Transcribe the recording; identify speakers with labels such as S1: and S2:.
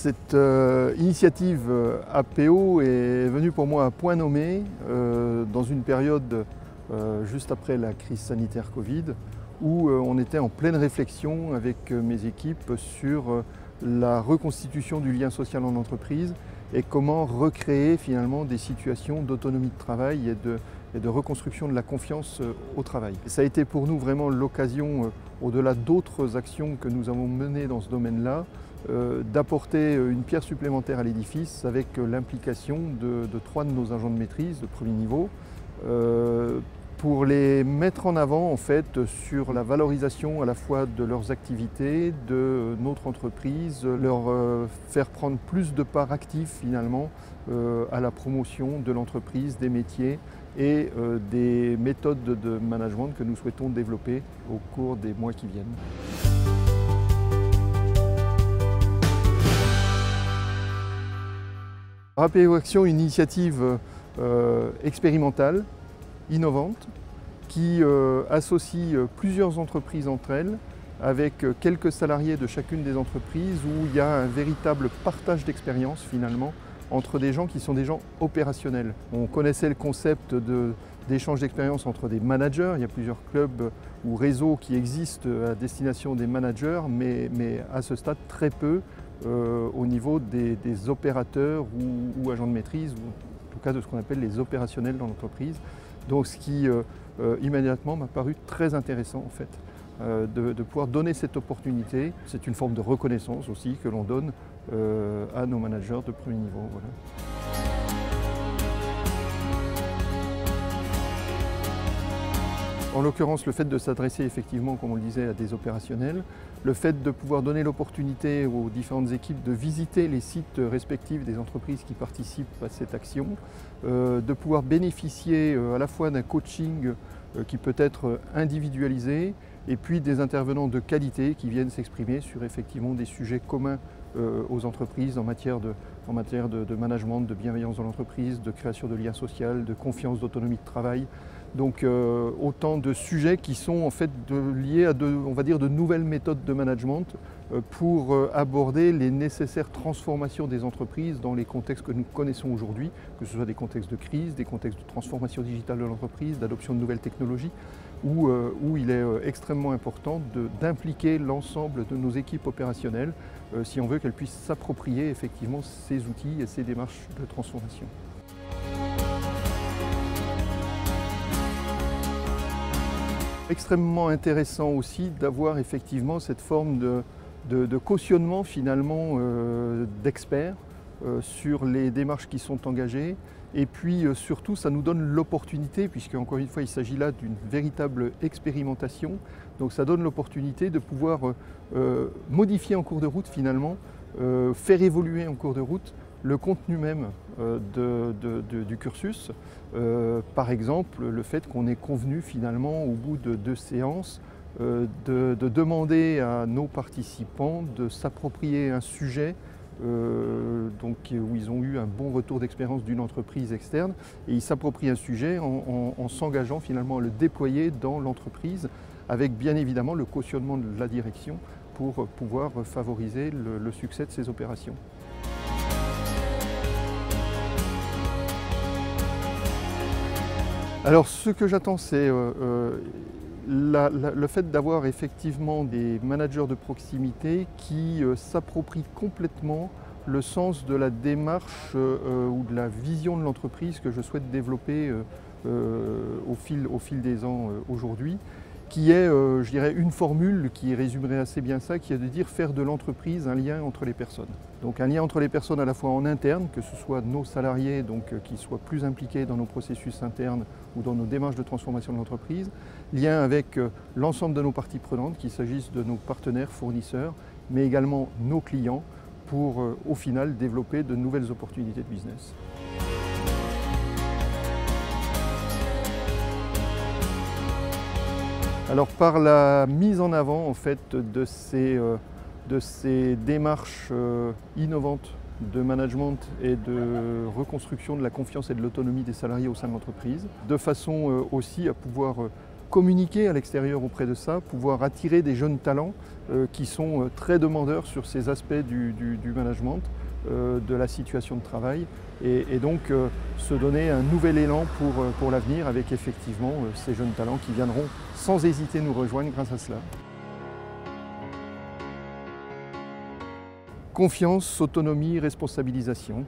S1: Cette initiative APO est venue pour moi à point nommé dans une période juste après la crise sanitaire Covid où on était en pleine réflexion avec mes équipes sur la reconstitution du lien social en entreprise et comment recréer finalement des situations d'autonomie de travail et de reconstruction de la confiance au travail. Ça a été pour nous vraiment l'occasion, au-delà d'autres actions que nous avons menées dans ce domaine-là, d'apporter une pierre supplémentaire à l'édifice avec l'implication de 3 de nos agents de maîtrise de premier niveau pour les mettre en avant en fait sur la valorisation à la fois de leurs activités, de notre entreprise, leur faire prendre plus de part active finalement à la promotion de l'entreprise, des métiers et des méthodes de management que nous souhaitons développer au cours des mois qui viennent. APO Action est une initiative expérimentale, innovante, qui associe plusieurs entreprises entre elles, avec quelques salariés de chacune des entreprises, où il y a un véritable partage d'expérience finalement entre des gens qui sont des gens opérationnels. On connaissait le concept d'échange d'expérience entre des managers, il y a plusieurs clubs ou réseaux qui existent à destination des managers, mais à ce stade très peu au niveau des opérateurs ou agents de maîtrise, ou en tout cas de ce qu'on appelle les opérationnels dans l'entreprise. Donc ce qui immédiatement m'a paru très intéressant en fait, de pouvoir donner cette opportunité. C'est une forme de reconnaissance aussi que l'on donne à nos managers de premier niveau. Voilà. En l'occurrence, le fait de s'adresser effectivement, comme on le disait, à des opérationnels, le fait de pouvoir donner l'opportunité aux différentes équipes de visiter les sites respectifs des entreprises qui participent à cette action, de pouvoir bénéficier à la fois d'un coaching qui peut être individualisé et puis des intervenants de qualité qui viennent s'exprimer sur effectivement des sujets communs aux entreprises en matière de management, de bienveillance dans l'entreprise, de création de liens sociaux, de confiance, d'autonomie de travail. Donc autant de sujets qui sont en fait liés à on va dire, de nouvelles méthodes de management pour aborder les nécessaires transformations des entreprises dans les contextes que nous connaissons aujourd'hui, que ce soit des contextes de crise, des contextes de transformation digitale de l'entreprise, d'adoption de nouvelles technologies, où il est extrêmement important d'impliquer l'ensemble de nos équipes opérationnelles si on veut qu'elles puissent s'approprier effectivement ces outils et ces démarches de transformation. Extrêmement intéressant aussi d'avoir effectivement cette forme de cautionnement finalement d'experts sur les démarches qui sont engagées. Et puis surtout, ça nous donne l'opportunité, puisque encore une fois, il s'agit là d'une véritable expérimentation. Donc ça donne l'opportunité de pouvoir modifier en cours de route finalement, faire évoluer en cours de route le contenu même du cursus. Par exemple, le fait qu'on ait convenu finalement au bout de 2 séances de demander à nos participants de s'approprier un sujet où ils ont eu un bon retour d'expérience d'une entreprise externe, et ils s'approprient un sujet en s'engageant finalement à le déployer dans l'entreprise, avec bien évidemment le cautionnement de la direction pour pouvoir favoriser le succès de ces opérations. Alors ce que j'attends, c'est le fait d'avoir effectivement des managers de proximité qui s'approprient complètement le sens de la démarche ou de la vision de l'entreprise que je souhaite développer au fil des ans aujourd'hui, qui est, je dirais, une formule qui résumerait assez bien ça, qui est de dire faire de l'entreprise un lien entre les personnes. Donc un lien entre les personnes à la fois en interne, que ce soit nos salariés qui soient plus impliqués dans nos processus internes ou dans nos démarches de transformation de l'entreprise, lien avec l'ensemble de nos parties prenantes, qu'il s'agisse de nos partenaires, fournisseurs, mais également nos clients, pour au final développer de nouvelles opportunités de business. Alors par la mise en avant en fait de ces démarches innovantes de management et de reconstruction de la confiance et de l'autonomie des salariés au sein de l'entreprise, de façon aussi à pouvoir communiquer à l'extérieur auprès de ça, pouvoir attirer des jeunes talents qui sont très demandeurs sur ces aspects du management, de la situation de travail, et donc se donner un nouvel élan pour l'avenir avec effectivement ces jeunes talents qui viendront sans hésiter nous rejoindre grâce à cela. Confiance, autonomie, responsabilisation.